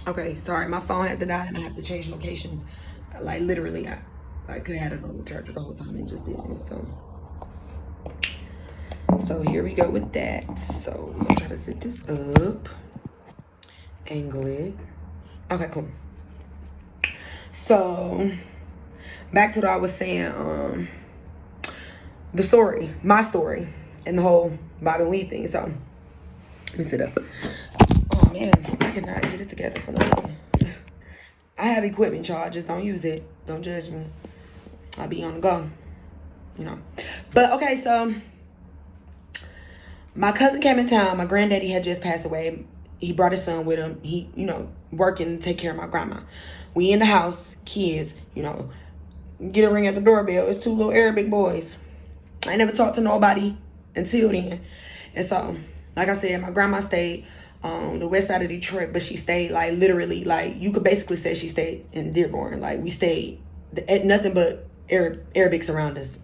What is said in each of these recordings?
Okay, sorry, my phone had to die and I have to change locations. Like literally, I could have had it on the charger the whole time and just didn't. So here we go with that. So I'm gonna try to set this up, angle it. Okay, cool. So back to what I was saying. The story, my story, and the whole bob and weave thing. So let me sit up. Oh man, I cannot get it together for no one. I have equipment, y'all. Just don't use it. Don't judge me. I'll be on the go, you know. But okay, so my cousin came in town. My granddaddy had just passed away. He brought his son with him. He, working to take care of my grandma. We in the house, kids, get a ring at the doorbell. It's two little Arabic boys. I never talked to nobody until then. And so, like I said, my grandma stayed on the west side of Detroit, but she stayed like literally, like you could basically say she stayed in Dearborn. Like we stayed at nothing but Arabics around us.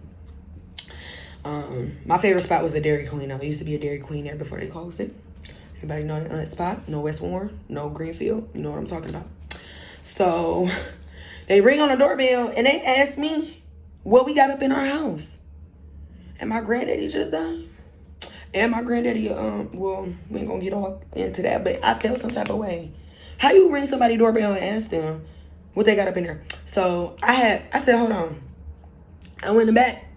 My favorite spot was the Dairy Queen. There used to be a Dairy Queen there before they closed it. Anybody know that spot? No West Warren, no Greenfield. You know what I'm talking about. So they ring on the doorbell and they ask me what we got up in our house. And my granddaddy just died. And my granddaddy, well, we ain't gonna get all into that, but I felt some type of way. How you ring somebody doorbell and ask them what they got up in there? So I said, hold on. I went in the back,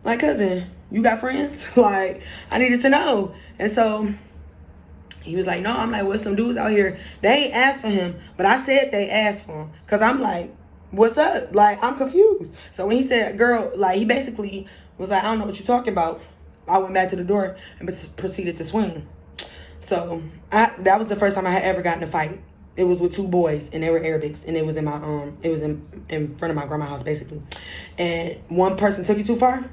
like, cousin, you got friends? Like, I needed to know. And so he was like, no. I'm like, well, some dudes out here, they ain't asked for him, but I said they asked for him. Cause I'm like, what's up? Like, I'm confused. So when he said, girl, like, he basically was like, I don't know what you're talking about. I went back to the door and proceeded to swing. So that was the first time I had ever gotten in a fight. It was with two boys and they were Arabics and it was in my it was in front of my grandma's house basically. And one person took it too far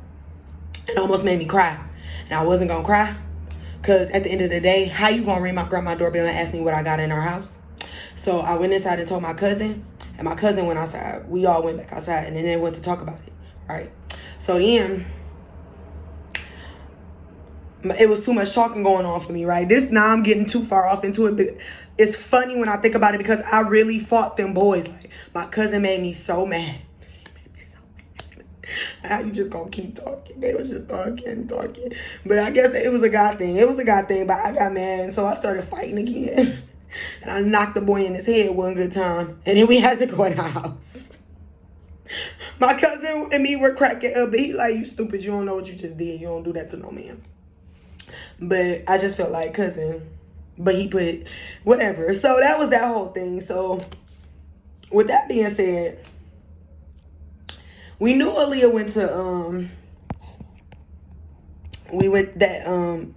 and almost made me cry. And I wasn't gonna cry because at the end of the day, how you gonna ring my grandma's doorbell and ask me what I got in our house? So I went inside and told my cousin, and my cousin went outside. We all went back outside and then they went to talk about it. Right. So then it was too much talking going on for me, right? Now I'm getting too far off into it, but it's funny when I think about it because I really fought them boys. Like, my cousin made me so mad. How you just gonna keep talking? They was just talking. But I guess it was a God thing. But I got mad, and so I started fighting again. And I knocked the boy in his head one good time. And then we had to go in our house. My cousin and me were cracking up, but he like, you stupid, you don't know what you just did. You don't do that to no man. But I just felt like cousin. But he put whatever. So that was that whole thing. So with that being said, we knew Aaliyah went to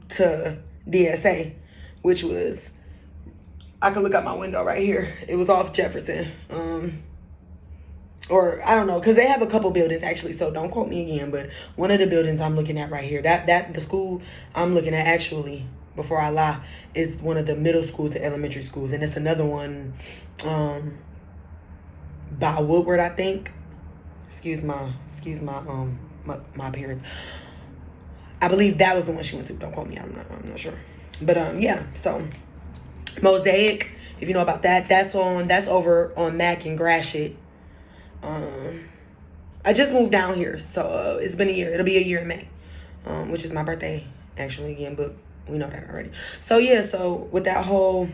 to DSA, which was, I can look out my window right here. It was off Jefferson. Or I don't know, because they have a couple buildings actually, so don't quote me again, but one of the buildings I'm looking at right here, that the school I'm looking at actually, before I lie, is one of the middle schools and elementary schools, and it's another one by Woodward, I think. Excuse my appearance. I believe that was the one she went to. Don't quote me, I'm not sure. But yeah, so Mosaic, if you know about that, that's over on Mack and Gratiot. I just moved down here, so it's been a year. It'll be a year in May, which is my birthday, actually, again, but we know that already. So, yeah, so with that whole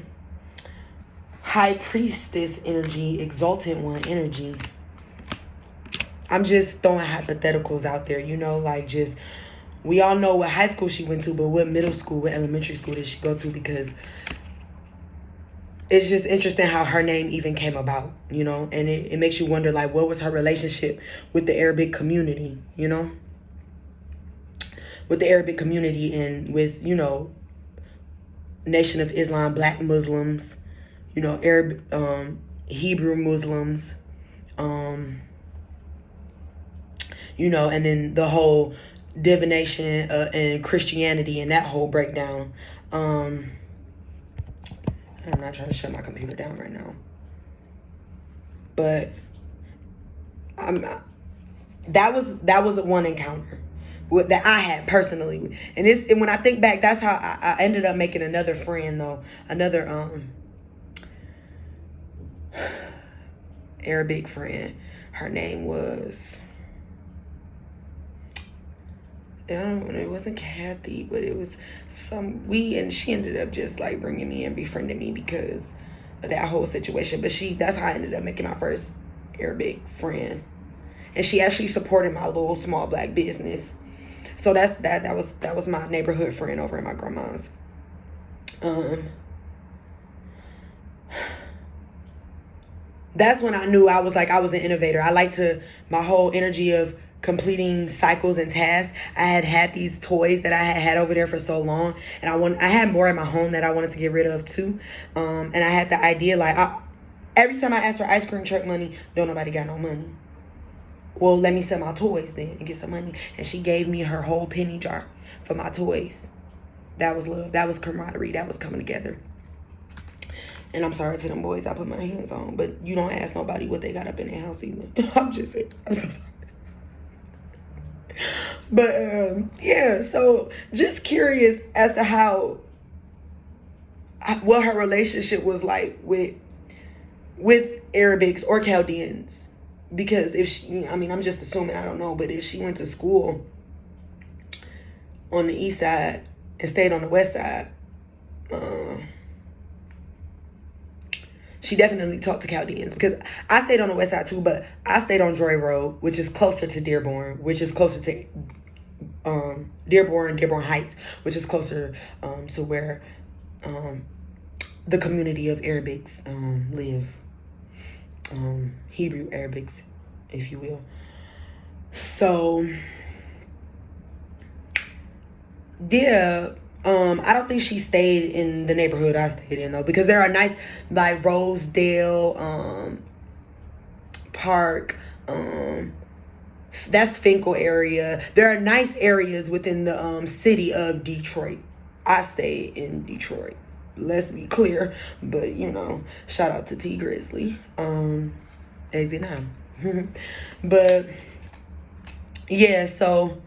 high priestess energy, exalted one energy, I'm just throwing hypotheticals out there, like just, we all know what high school she went to, but what middle school, what elementary school did she go to? Because it's just interesting how her name even came about, and it makes you wonder, like, what was her relationship with the Arabic community, with the Arabic community and with, Nation of Islam, Black Muslims, Arab, Hebrew Muslims, and then the whole divination and Christianity and that whole breakdown. I'm not trying to shut my computer down right now. But that was one encounter that I had personally. And when I think back, that's how I ended up making another friend though. Another Arabic friend. Her name was, I don't know, it wasn't Kathy, but it was and she ended up just like bringing me and befriending me because of that whole situation. But that's how I ended up making my first Arabic friend. And she actually supported my little small black business. So that was my neighborhood friend over at my grandma's. That's when I knew I was an innovator. I like my whole energy of completing cycles and tasks. I had these toys that I had over there for so long, and I had more in my home that I wanted to get rid of too. And I had the idea every time I asked for ice cream truck money, don't nobody got no money. Well, let me sell my toys then and get some money. And she gave me her whole penny jar for my toys. That was love. That was camaraderie. That was coming together. And I'm sorry to them boys I put my hands on, but you don't ask nobody what they got up in their house either. I'm just saying. I'm so sorry. But yeah, so just curious as to what her relationship was like with Arabics or Chaldeans. Because I'm just assuming, I don't know, but if she went to school on the east side and stayed on the west side, she definitely talked to Chaldeans, because I stayed on the west side too, but I stayed on Droy Road, which is closer to Dearborn, which is closer to Dearborn Heights, which is closer to where the community of Arabics live. Hebrew Arabics, if you will. So yeah, I don't think she stayed in the neighborhood I stayed in though, because there are nice like Rosedale Park, that's Finkel area. There are nice areas within the city of Detroit. I stay in Detroit. Let's be clear, but shout out to T Grizzly, exit 9. But yeah, so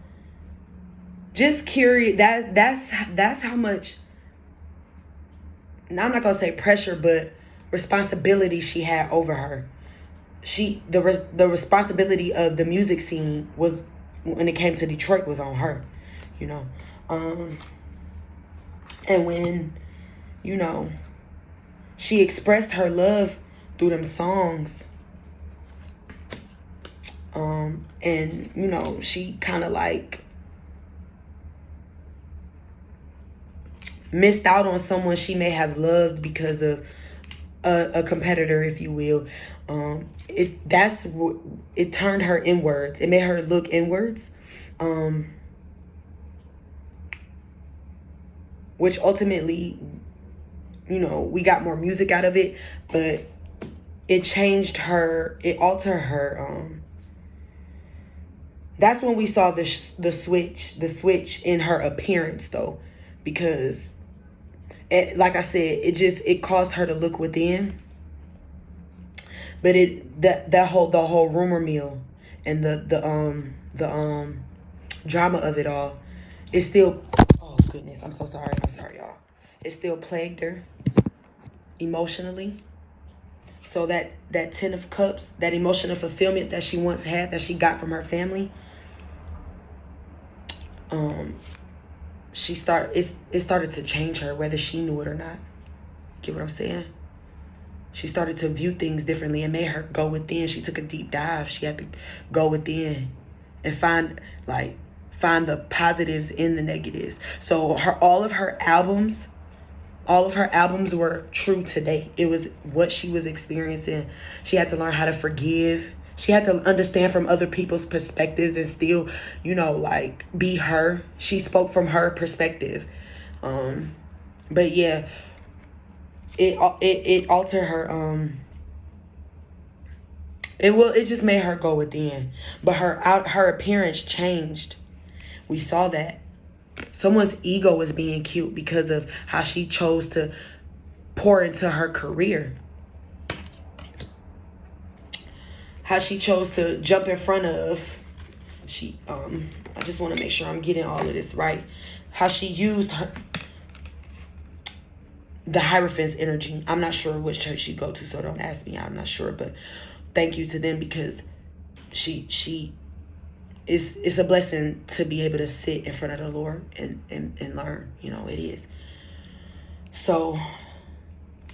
just curious. That's how much. Now I'm not gonna say pressure, but responsibility she had over her. The responsibility of the music scene was, when it came to Detroit, was on her, and when. She expressed her love through them songs. And, she kind of like missed out on someone she may have loved because of a competitor, if you will. It turned her inwards. It made her look inwards. Which ultimately, we got more music out of it, but it changed her, it altered her. That's when we saw the switch in her appearance though, because like I said, it caused her to look within. But the whole rumor mill and the drama of it all, is still, oh goodness, I'm sorry y'all. It still plagued her emotionally. So that 10 of cups, that emotional fulfillment that she once had, that she got from her family, it started to change her, whether she knew it or not. Get what I'm saying? She started to view things differently. It made her go within. She took a deep dive. She had to go within and find the positives in the negatives. So all of her albums were true to date. It was what she was experiencing. She had to learn how to forgive. She had to understand from other people's perspectives and still, be her. She spoke from her perspective. But yeah, it altered her. It just made her go within. But her appearance changed. We saw that. Someone's ego was being killed because of how she chose to pour into her career. How she chose to jump in front of. I just want to make sure I'm getting all of this right. How she used the Hierophant's energy. I'm not sure which church she go to, so don't ask me. I'm not sure, but thank you to them, because she it's a blessing to be able to sit in front of the Lord and learn. You know, it is. So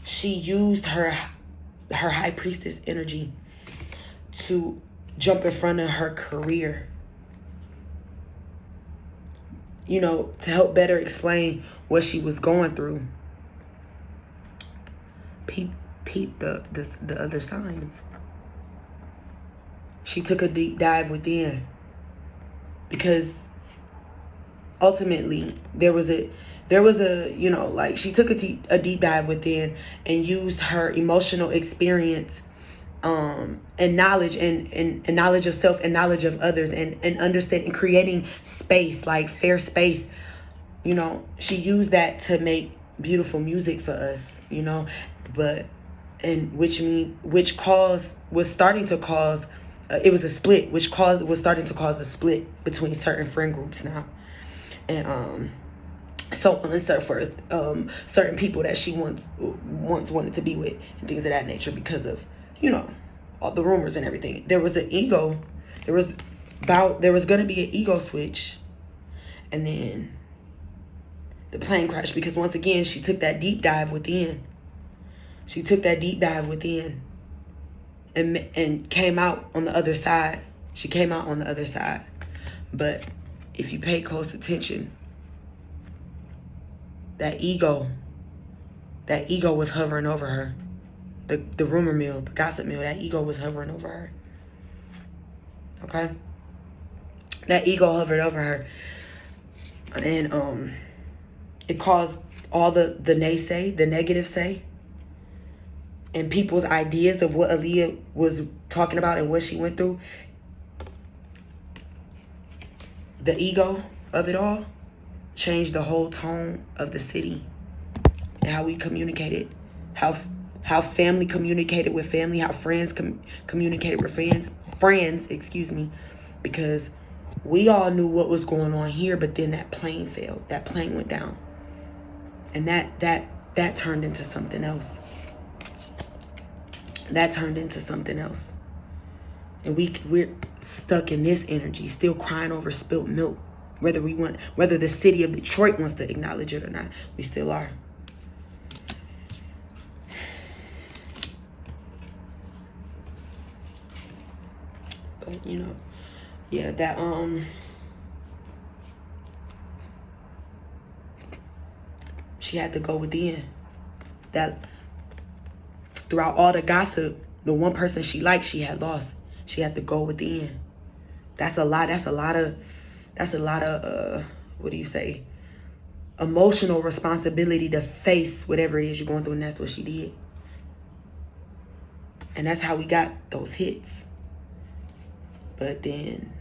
she used her high priestess energy to jump in front of her career, you know, to help better explain what she was going through. Peep the other signs. She took a deep dive within, because ultimately there was a you know, like, she took a deep dive within and used her emotional experience and knowledge and knowledge of self and knowledge of others, and understanding, creating space, like fair space. You know, she used that to make beautiful music for us, you know, which was starting to cause it was a split, was starting to cause a split between certain friend groups now, and so on and so forth. Certain people that she once wanted to be with and things of that nature, because of, you know, all the rumors and everything. There was an ego. There was going to be an ego switch, and then the plane crashed, because once again she took that deep dive within. She took that deep dive within, and came out on the other side. She came out on the other side. But if you pay close attention, that ego was hovering over her. The rumor mill, the gossip mill, that ego was hovering over her. Okay? That ego hovered over her. And it caused all the naysay, the negative say, and people's ideas of what Aaliyah was talking about and what she went through. The ego of it all changed the whole tone of the city, and how we communicated, how family communicated with family, how friends communicated with friends, excuse me, because we all knew what was going on here, but then that plane failed. That plane went down, and that turned into something else. That turned into something else, and we're stuck in this energy, still crying over spilt milk. Whether the city of Detroit wants to acknowledge it or not, we still are. But, you know, yeah, that she had to go within. That throughout all the gossip, the one person she liked, she had lost. She had to go within. That's a lot of what do you say? Emotional responsibility to face whatever it is you're going through, and that's what she did. And that's how we got those hits. But then,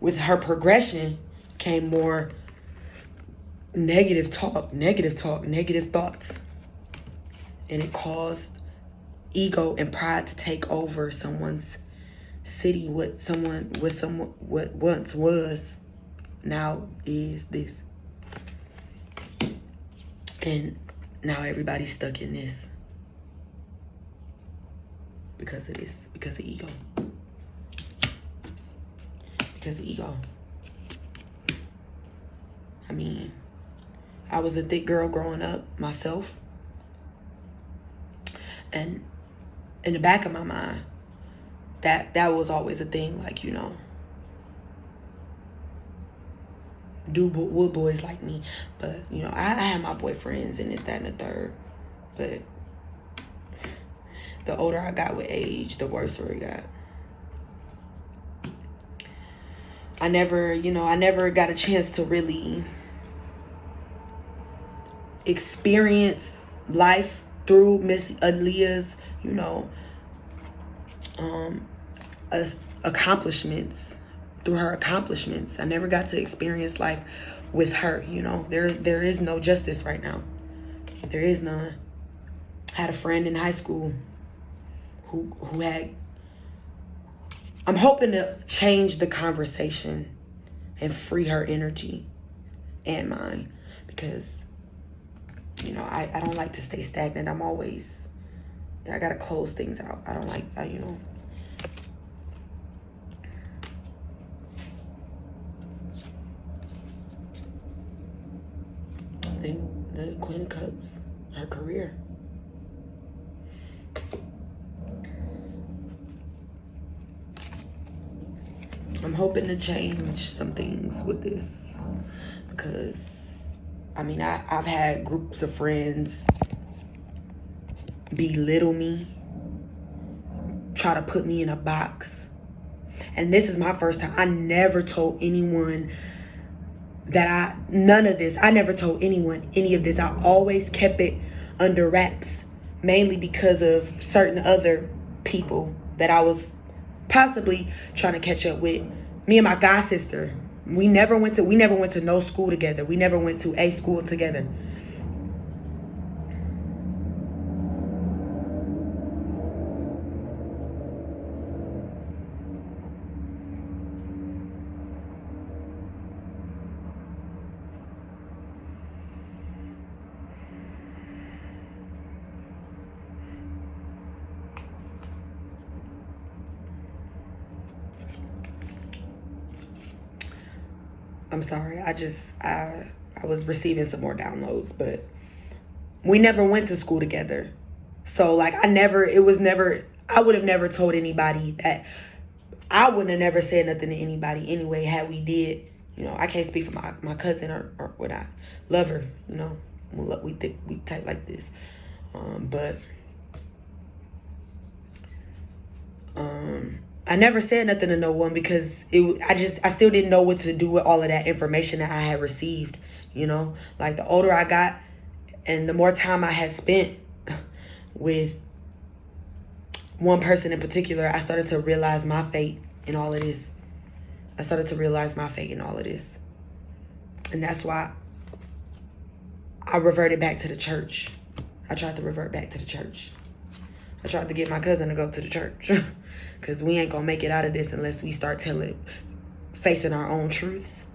with her progression came more negative talk, negative thoughts, and it caused ego and pride to take over someone's city. What once was, now is this, and now everybody's stuck in this because of this, because of ego. Because of ego. I mean, I was a thick girl growing up myself, and in the back of my mind, that was always a thing, like, you know, would boys like me? But, you know, I had my boyfriends and this, that, and the third, but the older I got with age, the worse it got. I never got a chance to really experience life through Miss Aaliyah's, you know, accomplishments, through her accomplishments. I never got to experience life with her, you know. There is no justice right now. There is none. I had a friend in high school who had, I'm hoping to change the conversation and free her energy and mine, because, you know, I don't like to stay stagnant. I'm always I gotta close things out. I don't like, you know. Then the Queen of Cups, her career. I'm hoping to change some things with this because, I mean, I've had groups of friends belittle me, try to put me in a box. And this is my first time. I never told anyone none of this. I never told anyone any of this. I always kept it under wraps, mainly because of certain other people that I was possibly trying to catch up with. Me and my god sister, we never went to no school together. We never went to a school together. I'm sorry. I was receiving some more downloads, but we never went to school together. So like I would have never told anybody that. I wouldn't have never said nothing to anybody anyway had we did. You know, I can't speak for my cousin or what I love her, you know. We tight like this. But I never said nothing to no one because I still didn't know what to do with all of that information that I had received, you know? Like the older I got and the more time I had spent with one person in particular, I started to realize my fate in all of this. And that's why I reverted back to the church. I tried to revert back to the church. I tried to get my cousin to go to the church. Because we ain't going to make it out of this unless we start facing our own truths.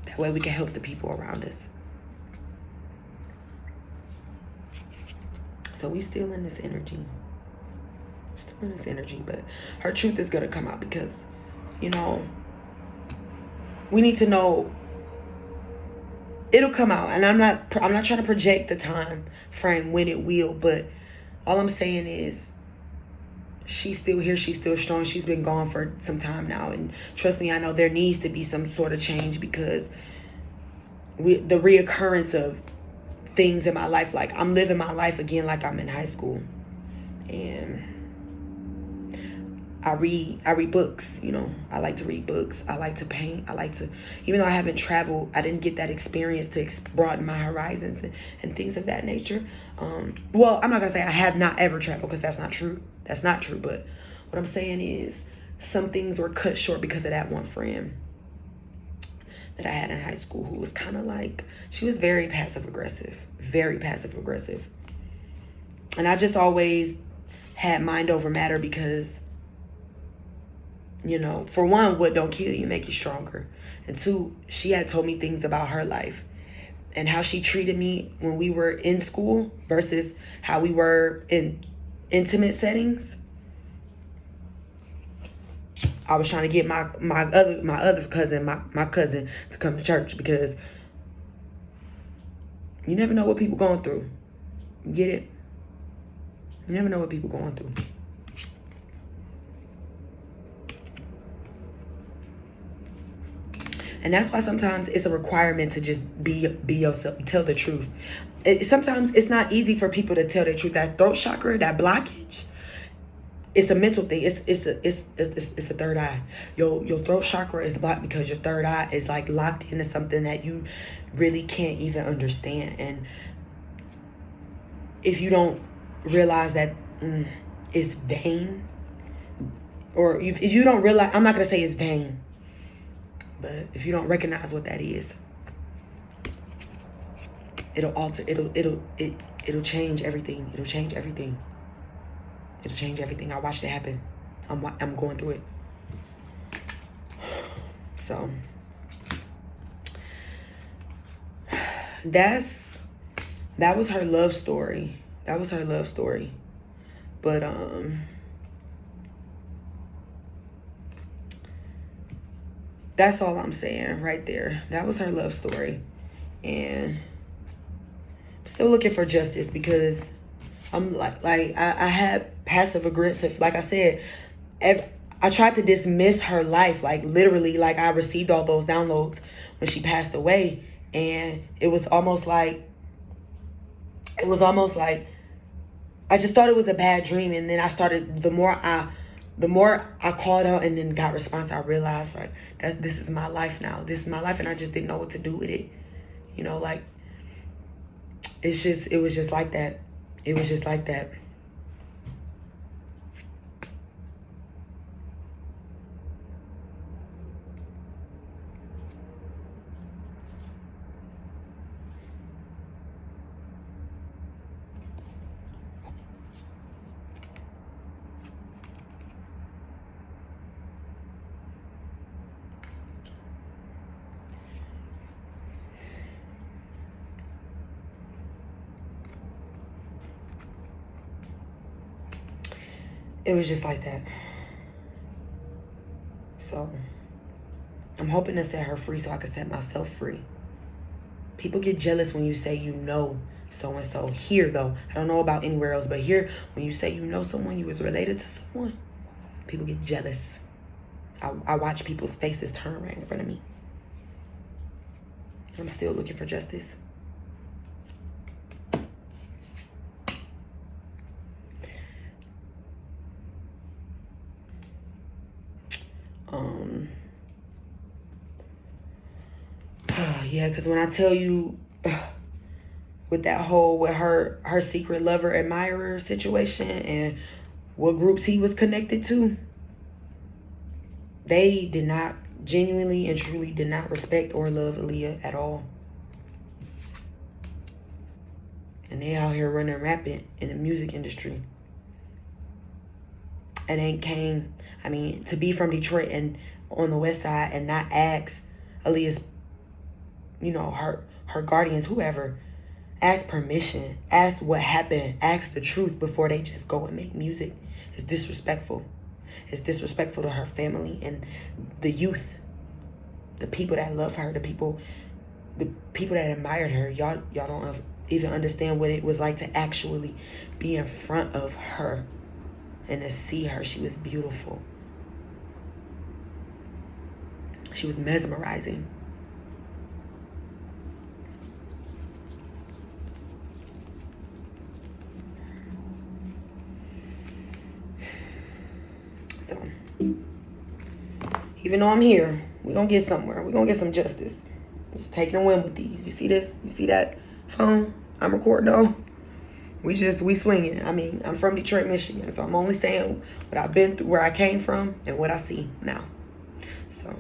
That way we can help the people around us. So we still in this energy. But her truth is going to come out because, you know, we need to know. It'll come out. And I'm not trying to project the time frame when it will. But all I'm saying is, she's still here. She's still strong. She's been gone for some time now. And trust me, I know there needs to be some sort of change because the reoccurrence of things in my life, like I'm living my life again like I'm in high school. And I read books, you know. I like to read books. I like to paint. Even though I haven't traveled, I didn't get that experience to broaden my horizons and things of that nature. Well, I'm not going to say I have not ever traveled because that's not true. But what I'm saying is some things were cut short because of that one friend that I had in high school who was kind of like, she was very passive aggressive. And I just always had mind over matter because, you know, for one, what don't kill you make you stronger. And two, she had told me things about her life and how she treated me when we were in school versus how we were in intimate settings. I was trying to get my other cousin, my cousin to come to church because you never know what people going through. You get it? You never know what people going through. And that's why sometimes it's a requirement to just be yourself, tell the truth. Sometimes it's not easy for people to tell the truth. That throat chakra, that blockage, it's a mental thing. It's a third eye. Your throat chakra is blocked because your third eye is like locked into something that you really can't even understand. And if you don't realize that it's vain, or if you don't realize, I'm not gonna say it's vain. But if you don't recognize what that is, it'll change everything. It'll change everything. I watched it happen. I'm going through it. So that was her love story. But that's all I'm saying right there. That was her love story. And I'm still looking for justice, because I'm I had passive aggressive, like I said, I tried to dismiss her life, like literally, like I received all those downloads when she passed away. And it was almost like I just thought it was a bad dream. And then I started, the more I called out and then got response, I realized like that this is my life now. This is my life, and I just didn't know what to do with it. You know, like it was just like that. It was just like that. It was just like that. So I'm hoping to set her free so I can set myself free. People get jealous when you say you know so-and-so. Here, though, I don't know about anywhere else, but here, when you say you know someone, you was related to someone, people get jealous. I watch people's faces turn right in front of me. I'm still looking for justice. Yeah, because when I tell you, with that whole, with her secret lover admirer situation and what groups he was connected to, they did not, genuinely and truly did not respect or love Aaliyah at all. And they out here running rampant in the music industry. And ain't came, I mean, to be from Detroit and on the west side and not ask Aaliyah's, you know, her guardians, whoever, ask permission, ask what happened, ask the truth before they just go and make music. It's disrespectful. It's disrespectful to her family and the youth, the people that love her, the people that admired her. Y'all don't even understand what it was like to actually be in front of her and to see her. She was beautiful. She was mesmerizing. So, even though I'm here, we're going to get somewhere. We're going to get some justice. Just taking a win with these. You see this? You see that phone I'm recording on? We swinging. I mean, I'm from Detroit, Michigan, so I'm only saying what I've been through, where I came from, and what I see now. So,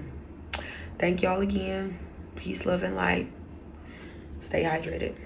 thank y'all again. Peace, love, and light. Stay hydrated.